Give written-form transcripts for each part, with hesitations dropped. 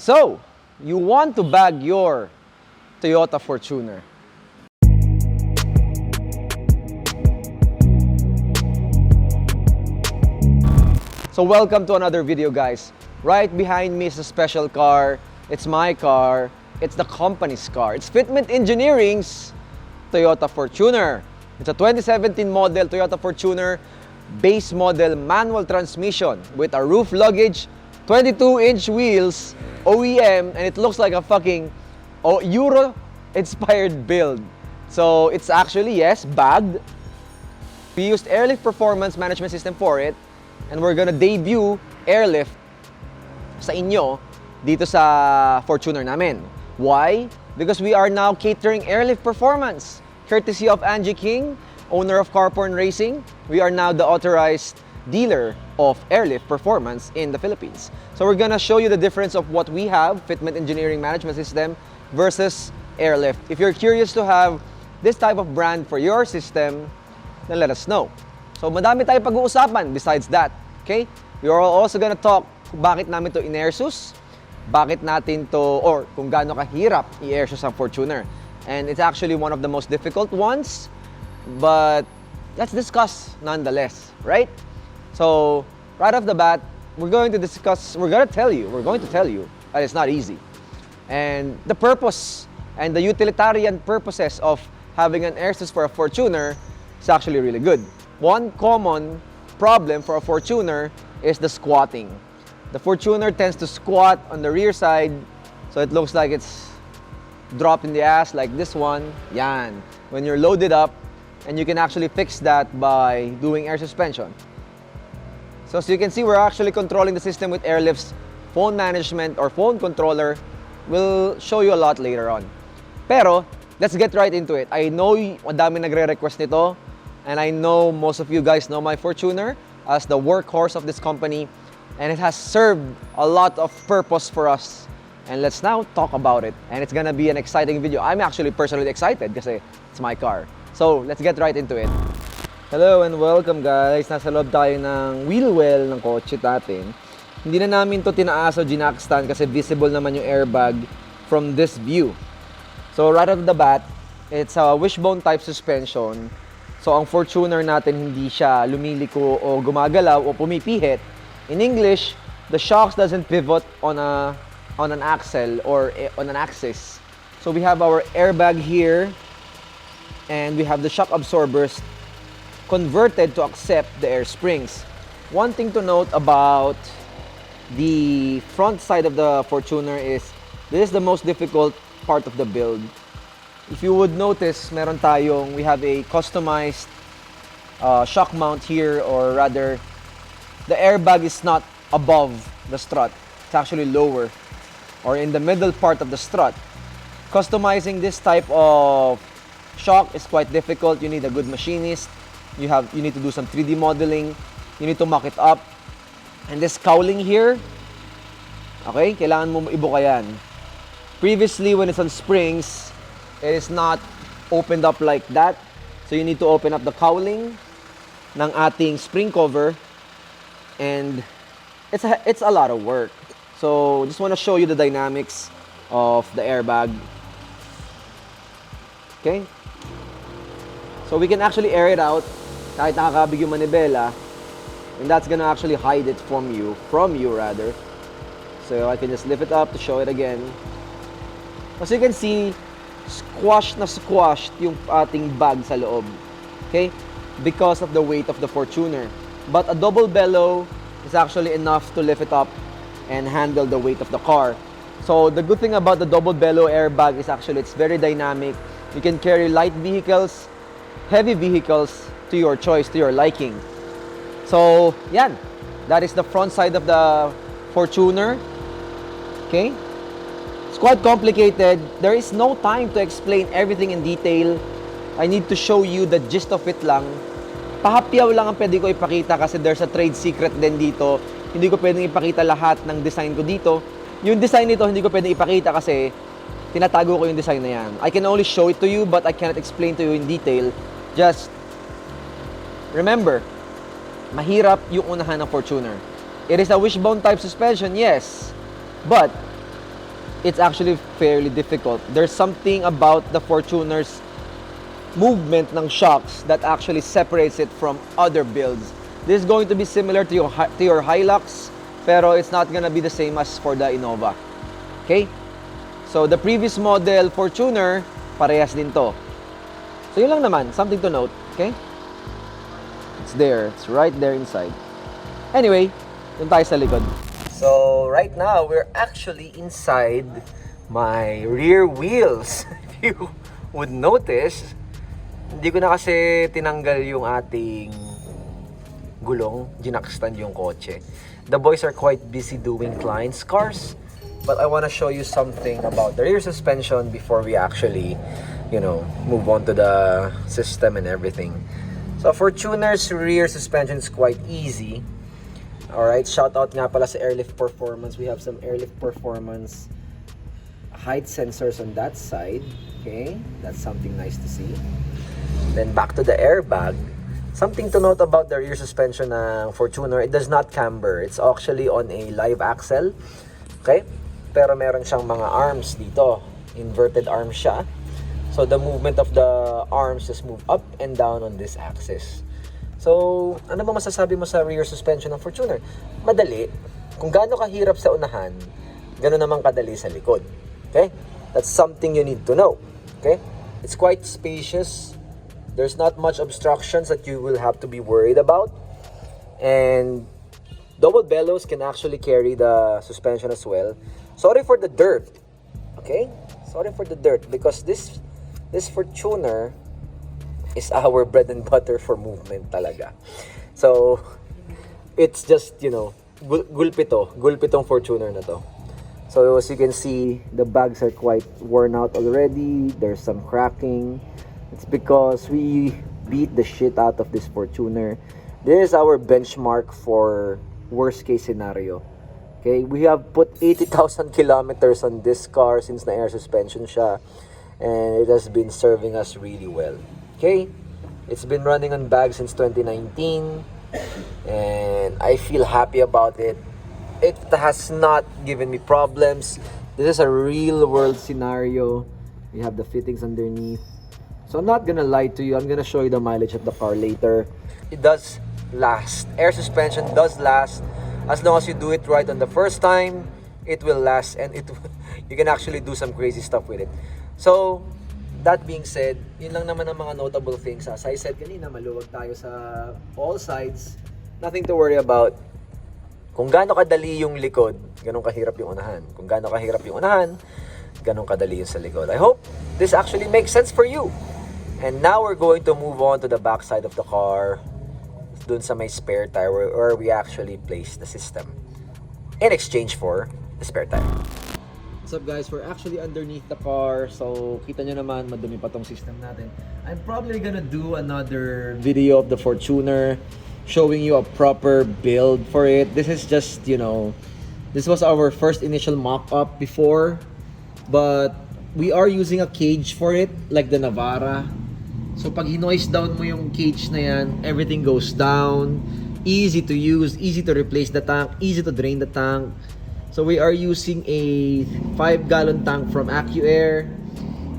So, you want to bag your Toyota Fortuner. So welcome to another video, guys. Right behind me is a special car. It's my car. It's the company's car. It's Fitment Engineering's Toyota Fortuner. It's a 2017 model Toyota Fortuner base model manual transmission with a roof luggage, 22-inch wheels, OEM, and it looks like a fucking Euro-inspired build. So it's actually, yes, bagged. We used Airlift performance management system for it, and we're gonna debut Airlift sa inyo dito sa Fortuner namin. Why? Because we are now catering Airlift performance. Courtesy of Angie King, owner of Carporn Racing, we are now the authorized dealer of Airlift performance in the Philippines. So we're gonna show you the difference of what we have, Fitment Engineering Management System versus Airlift. If you're curious to have this type of brand for your system, then let us know. So madami tayong pag-uusapan besides that, okay? We are also gonna talk kung bakit namin to in-airsus, bakit natin to, or kung gaano kahirap i-airsus ang Fortuner. And it's actually one of the most difficult ones, but let's discuss nonetheless, right? So, right off the bat, we're going to tell you that it's not easy. And the purpose and the utilitarian purposes of having an airsus for a Fortuner is actually really good. One common problem for a Fortuner is the squatting. The Fortuner tends to squat on the rear side, so it looks like it's dropped in the ass like this one. Yan. When you're loaded up, and you can actually fix that by doing air suspension. So as you can see, we're actually controlling the system with Airlift's phone management or phone controller. We'll show you a lot later on. Pero, let's get right into it. I know madami nagre-request nito, and I know most of you guys know my Fortuner as the workhorse of this company, and it has served a lot of purpose for us. And let's now talk about it. And it's gonna be an exciting video. I'm actually personally excited kasi it's my car. So, let's get right into it. Hello and welcome, guys. Nasa loob tayo ng wheel well ng kotse natin. Hindi na namin to tinaas o ginakstan kasi visible naman yung airbag from this view. So, right off the bat, it's a wishbone type suspension. So, ang Fortuner natin hindi siya lumiliko o gumagalaw o pumipihit. In English, the shocks doesn't pivot on an axle or on an axis. So, we have our airbag here, and we have the shock absorbers converted to accept the air springs. One thing to note about the front side of the Fortuner is this is the most difficult part of the build. If you would notice, we have a customized shock mount here, or rather, the airbag is not above the strut. It's actually lower, or in the middle part of the strut. Customizing this type of shock is quite difficult. You need a good machinist. You need to do some 3D modeling. You need to mock it up. And this cowling here, okay, kailangan mo ibuka yan. Previously, when it's on springs, it is not opened up like that. So you need to open up the cowling ng ating spring cover, and it's a lot of work. So just want to show you the dynamics of the airbag. Okay? So we can actually air it out kahit nakakabig yung manibela, and that's gonna actually hide it from you rather. So I can just lift it up to show it again. As you can see, squashed yung ating bag sa loob. Okay? Because of the weight of the Fortuner. But a double bellow is actually enough to lift it up and handle the weight of the car. So the good thing about the double bellow airbag is actually it's very dynamic. You can carry light vehicles, heavy vehicles to your choice, to your liking. So, yan. That is the front side of the Fortuner. Okay? It's quite complicated. There is no time to explain everything in detail. I need to show you the gist of it lang. Pahapyaw lang ang pwede ko ipakita kasi there's a trade secret din dito. Hindi ko pwedeng ipakita lahat ng design ko dito. Yung design nito hindi ko pwedeng ipakita kasi tinatago ko yung design na yan. I can only show it to you but I cannot explain to you in detail. Just remember, mahirap yung unahan ng Fortuner. It is a wishbone type suspension, yes. But it's actually fairly difficult. There's something about the Fortuner's movement ng shocks that actually separates it from other builds. This is going to be similar to your Hilux, pero it's not gonna be the same as for the Innova. Okay? So the previous model Fortuner, parehas din to. So yun lang naman, something to note. Okay? It's there. It's right there inside. Anyway, dun tayo sa likod. So right now, we're actually inside my rear wheels. If you would notice, hindi ko na kasi tinanggal yung ating gulong, ginakstand yung kotse. The boys are quite busy doing client cars, but I want to show you something about the rear suspension before we actually, move on to the system and everything. So Fortuner's rear suspension is quite easy. Alright, shout out nga pala sa Airlift Performance. We have some Airlift Performance height sensors on that side. Okay, that's something nice to see. Then back to the airbag. Something to note about the rear suspension ng Fortuner, it does not camber. It's actually on a live axle. Okay? Pero meron siyang mga arms dito. Inverted arms siya. So the movement of the arms just move up and down on this axis. So, ano ba masasabi mo sa rear suspension ng Fortuner? Madali. Kung gaano kahirap sa unahan, gano'n naman kadali sa likod. Okay? That's something you need to know. Okay? It's quite spacious. There's not much obstructions that you will have to be worried about. And double bellows can actually carry the suspension as well. Sorry for the dirt. Okay? Sorry for the dirt because this Fortuner is our bread and butter for movement talaga. So, it's just, gulpitong Fortuner na to. So, as you can see, the bags are quite worn out already. There's some cracking. It's because we beat the shit out of this Fortuner. This is our benchmark for worst case scenario. Okay, we have put 80,000 kilometers on this car since na air suspension siya. And it has been serving us really well. Okay, it's been running on bags since 2019 and I feel happy about it. It has not given me problems. This is a real world scenario. We have the fittings underneath. So I'm not gonna lie to you. I'm gonna show you the mileage of the car later. It does last. Air suspension does last. As long as you do it right on the first time, it will last and you can actually do some crazy stuff with it. So, that being said, yun lang naman ang mga notable things. As I said kanina, maluwag tayo sa all sides. Nothing to worry about. Kung gaano kadali yung likod, ganun kahirap yung unahan. Kung gaano kahirap yung unahan, ganun kadali yung sa likod. I hope this actually makes sense for you. And now we're going to move on to the back side of the car. Dun sa may spare tire where we actually place the system in exchange for the spare tire. What's up guys? We're actually underneath the car. So, kita nyo naman, madumi pa tong system natin. I'm probably gonna do another video of the Fortuner showing you a proper build for it. This is just, this was our first initial mock-up before. But we are using a cage for it, like the Navara. So, pag hinoise down mo yung cage na yan, everything goes down. Easy to use, easy to replace the tank, easy to drain the tank. So we are using a 5-gallon tank from AccuAir,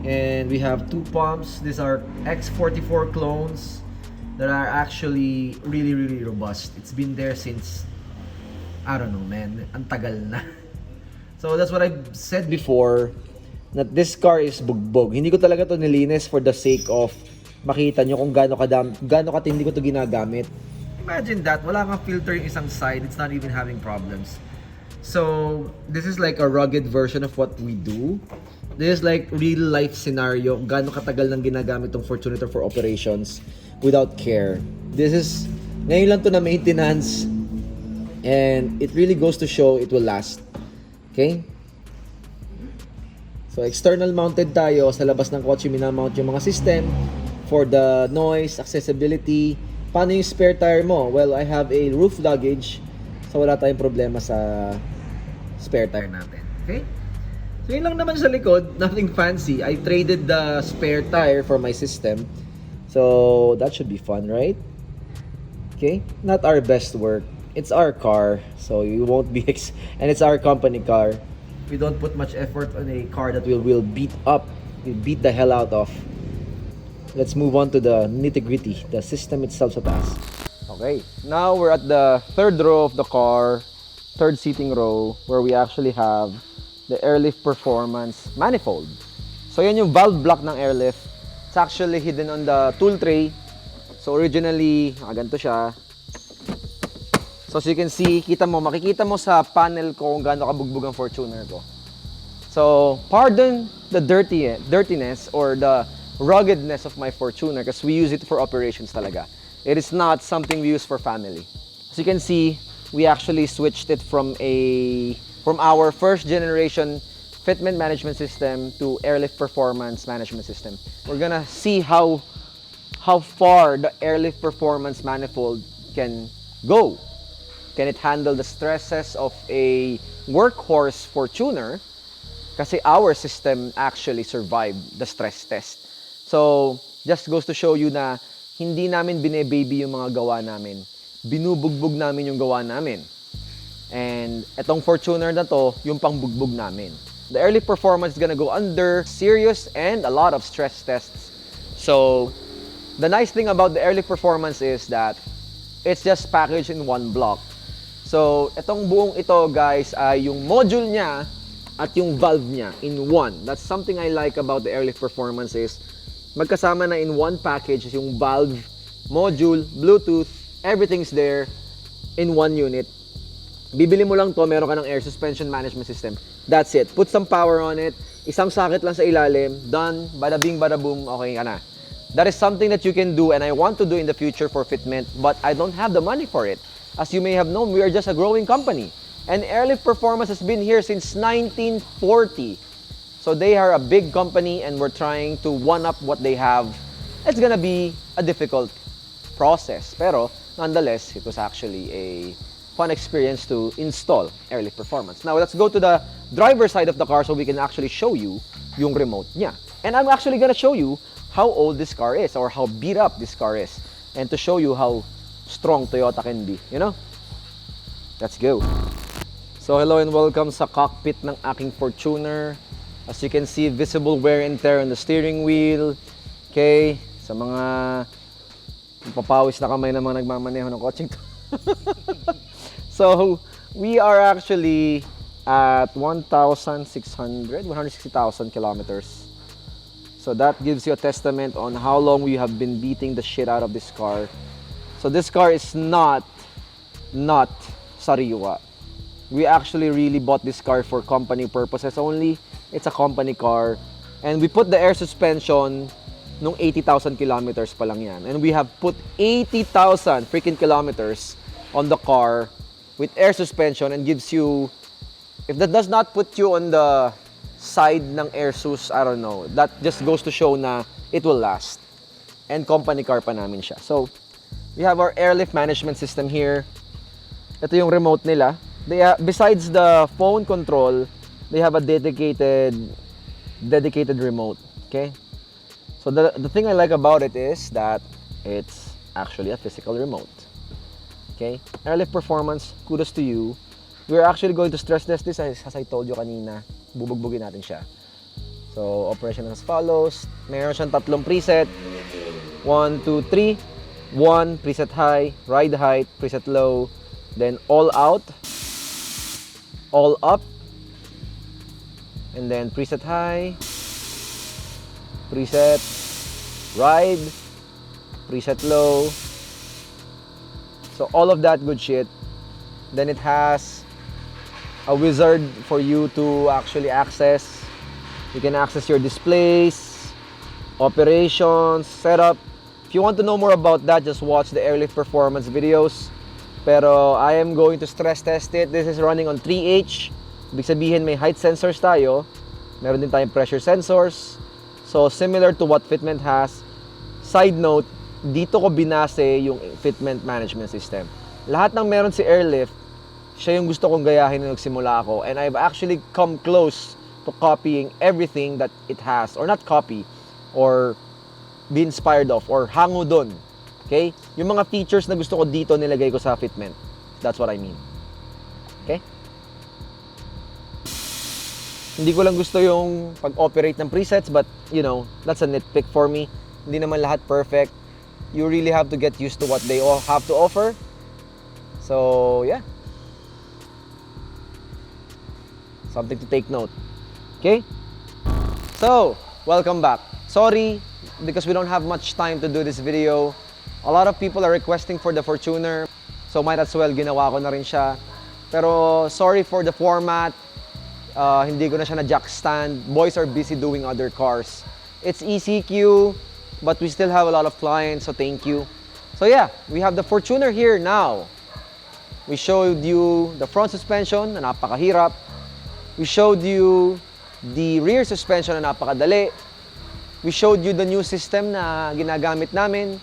and we have 2 pumps. These are X44 clones that are actually really, really robust. It's been there since, I don't know man, ang tagal na. So that's what I've said before, that this car is bugbog. Hindi ko talaga to nilinis for the sake of makita nyo kung gaano katindi ko to ginagamit. Imagine that, wala kang filter yung isang side, it's not even having problems. So, this is like a rugged version of what we do. This is like real life scenario. Gaano katagal nang ginagamit tong Fortuner for operations without care. This is, ngayon lang to na maintenance. And it really goes to show it will last. Okay? So, external mounted tayo. Sa labas ng kotse, minamount yung mga system for the noise, accessibility. Paano yung spare tire mo? Well, I have a roof luggage. So, wala tayong problema sa spare tire natin. Okay? So, yun lang naman sa likod. Nothing fancy. I traded the spare tire for my system. So, that should be fun, right? Okay? Not our best work. It's our car. So, you won't be... and it's our company car. we don't put much effort on a car that we'll beat up, we'll beat the hell out of. Let's move on to the nitty-gritty, the system itself sa taas. Okay, now we're at the third row of the car, third seating row, where we actually have the Airlift Performance Manifold. So yan yung valve block ng Airlift. It's actually hidden on the tool tray. So originally, ganito siya. So as you can see, makikita mo sa panel ko kung gaano kabugbog ang Fortuner ko. So pardon the dirtiness or the ruggedness of my Fortuner because we use it for operations talaga. It is not something we use for family. As you can see, we actually switched it from our first generation Fitment management system to Airlift Performance management system. We're gonna see how far the Airlift Performance manifold can go. Can it handle the stresses of a workhorse Fortuner? Kasi our system actually survived the stress test. So, just goes to show you na hindi namin bine-baby yung mga gawa namin. Binubugbog namin yung gawa namin. And etong Fortuner na to, yung pangbugbog namin. The Airlift Performance is gonna go under serious and a lot of stress tests. So, the nice thing about the Airlift Performance is that it's just packaged in one block. So, itong buong ito guys ay yung module niya at yung valve niya in one. That's something I like about the Airlift Performance is magkasama na in one package yung valve, module, Bluetooth, everything's there in one unit. Bibili mo lang to, meron ka ng air suspension management system. That's it. Put some power on it. Isang socket lang sa ilalim. Done. Bada bing, bada boom. Okay ka na. That is something that you can do and I want to do in the future for Fitment, but I don't have the money for it. As you may have known, we are just a growing company. And Airlift Performance has been here since 1940. So they are a big company and we're trying to one-up what they have. It's gonna be a difficult process. Pero, nonetheless, it was actually a fun experience to install Airlift Performance. Now, let's go to the driver's side of the car so we can actually show you yung remote niya. And I'm actually gonna show you how old this car is or how beat up this car is. And to show you how strong Toyota can be, you know? Let's go. So, hello and welcome sa cockpit ng aking Fortuner. As you can see, visible wear and tear on the steering wheel. Okay? Sa mga papawis na kamay na mga nagmamaneho ng kotseng to. So, we are actually at 160,000 kilometers. So that gives you a testament on how long we have been beating the shit out of this car. So this car is not sariwa. We actually really bought this car for company purposes only. It's a company car. And we put the air suspension nung 80,000 kilometers pa lang yan. And we have put 80,000 freaking kilometers on the car with air suspension and gives you, if that does not put you on the side ng air sus, I don't know, that just goes to show na it will last. And company car pa namin siya. So, we have our Airlift management system here. Ito yung remote nila. Besides the phone control, they have a dedicated remote. Okay? So, the thing I like about it is that it's actually a physical remote. Okay? Airlift Performance, kudos to you. We're actually going to stress test this as I told you kanina. Bubugbugin natin siya. So, operation as follows. Mayroon siyang tatlong preset. 1, 2, 3. 1, preset high, ride height, preset low. Then all out, all up. And then preset high, preset ride, preset low. So all of that good shit. Then it has a wizard for you to actually access. You can access your displays, operations, setup. If you want to know more about that, just watch the Airlift Performance videos. Pero I am going to stress test it. This is running on 3H. Ibig sabihin may height sensors tayo. Meron din tayong pressure sensors. So similar to what Fitment has. Side note, dito ko binase yung Fitment management system. Lahat ng meron si Airlift, siya yung gusto kong gayahin nung nagsimula ako. And I've actually come close to copying everything that it has. Or not copy, or be inspired of, or hango dun. Okay? Yung mga features na gusto ko dito nilagay ko sa Fitment. That's what I mean. Okay? Hindi ko lang gusto yung pag-operate ng presets, but you know, that's a nitpick for me. Hindi naman lahat perfect. You really have to get used to what they all have to offer. So, yeah. Something to take note. Okay? So, welcome back. Sorry, because we don't have much time to do this video. A lot of people are requesting for the Fortuner. So, might as well, ginawa ko na rin siya. Pero, sorry for the format. Hindi ko na siya na jack stand. Boys are busy doing other cars. It's ECQ, but we still have a lot of clients, so thank you. So yeah, we have the Fortuner here now. We showed you the front suspension na napakahirap. We showed you the rear suspension na napakadali. We showed you the new system na ginagamit namin.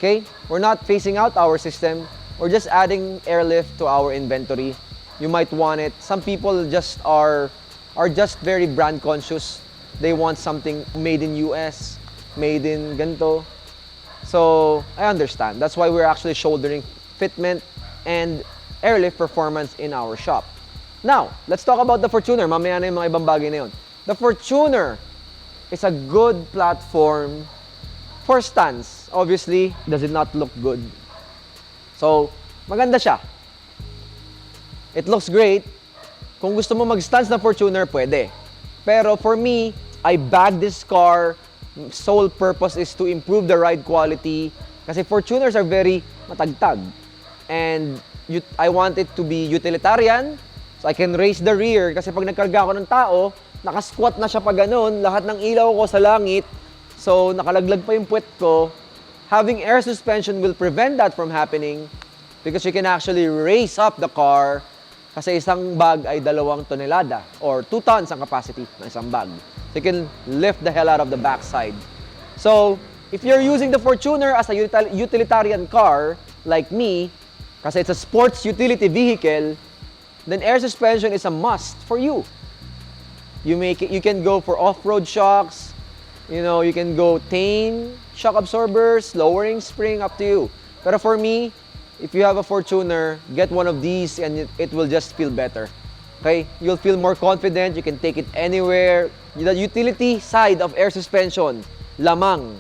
Okay? We're not phasing out our system. We're just adding Airlift to our inventory. You might want it. Some people just are just very brand conscious. They want something made in US, made in ganito. So, I understand. That's why we're actually shouldering Fitment and Airlift performance in our shop. Now, let's talk about the Fortuner. Mamaya na yung mga ibang bagay na yun. The Fortuner is a good platform for stunts. Obviously, does it not look good? So, maganda siya. It looks great. Kung gusto mo mag-stunts na Fortuner, pwede. Pero for me, I bagged this car. Sole purpose is to improve the ride quality. Kasi Fortuners are very matagtag. And I want it to be utilitarian. So I can raise the rear. Kasi pag nagkarga ako ng tao, nakasquat na siya pa ganun. Lahat ng ilaw ko sa langit. So nakalaglag pa yung puwet ko. Having air suspension will prevent that from happening. Because you can actually raise up the car. Kasi isang bag ay 2 tonelada or 2 tons ang capacity ng isang bag. So you can lift the hell out of the backside. So, if you're using the Fortuner as a utilitarian car, like me, kasi it's a sports utility vehicle, then air suspension is a must for you. You can go for off-road shocks, you know, you can go tane, shock absorbers, lowering spring, up to you. Pero for me, if you have a Fortuner, get one of these and it will just feel better. Okay? You'll feel more confident. You can take it anywhere. The utility side of air suspension, lamang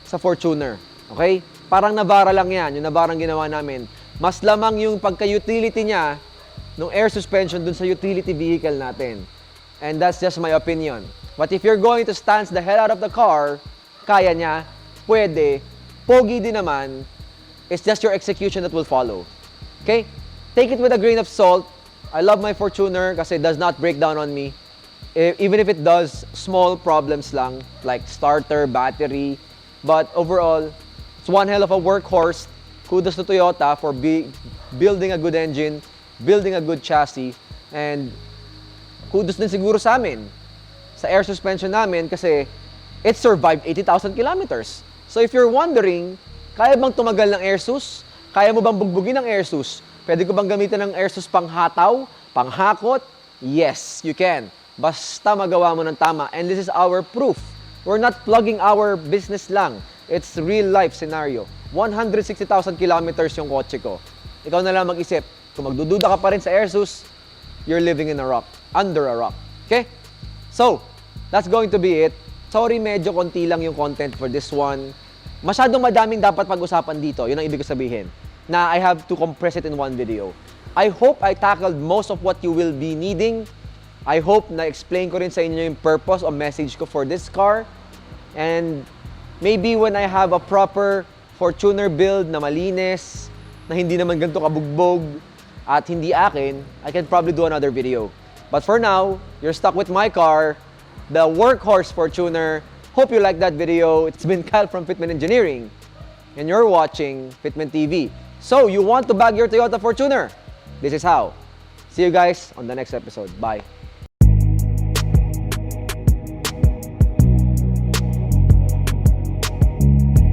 sa Fortuner. Okay? Parang Navara lang yan. Yung Navarang ginawa namin. Mas lamang yung pagka-utility niya ng air suspension dun sa utility vehicle natin. And that's just my opinion. But if you're going to stance the hell out of the car, kaya niya, pwede, pogi din naman. It's just your execution that will follow. Okay? Take it with a grain of salt. I love my Fortuner kasi it does not break down on me. Even if it does, small problems lang, like starter, battery. But overall, it's one hell of a workhorse. Kudos to Toyota for building a good engine, building a good chassis, and kudos din siguro sa amin, sa air suspension namin kasi it survived 80,000 kilometers. So if you're wondering, kaya bang tumagal ng AirSus? Kaya mo bang bugbugin ng AirSus? Pwede ko bang gamitin ng AirSus panghataw? Panghakot? Yes, you can. Basta magawa mo ng tama. And this is our proof. We're not plugging our business lang. It's real life scenario. 160,000 kilometers yung kotse ko. Ikaw na lang mag-isip. Kung magdududa ka pa rin sa AirSus, you're living in a rock. Under a rock. Okay? So, that's going to be it. Sorry, medyo konti lang yung content for this one. Masyadong madaming dapat pag-usapan dito. Yun ang ibig sabihin. Na I have to compress it in one video. I hope I tackled most of what you will be needing. I hope na explain ko rin sa inyo yung purpose o message ko for this car. And maybe when I have a proper Fortuner build na malinis, na hindi naman ganito kabugbog, at hindi akin, I can probably do another video. But for now, you're stuck with my car, the workhorse Fortuner. Hope you liked that video. It's been Kyle from Fitment Engineering, and you're watching Fitment TV. So, you want to bag your Toyota Fortuner? This is how. See you guys on the next episode. Bye.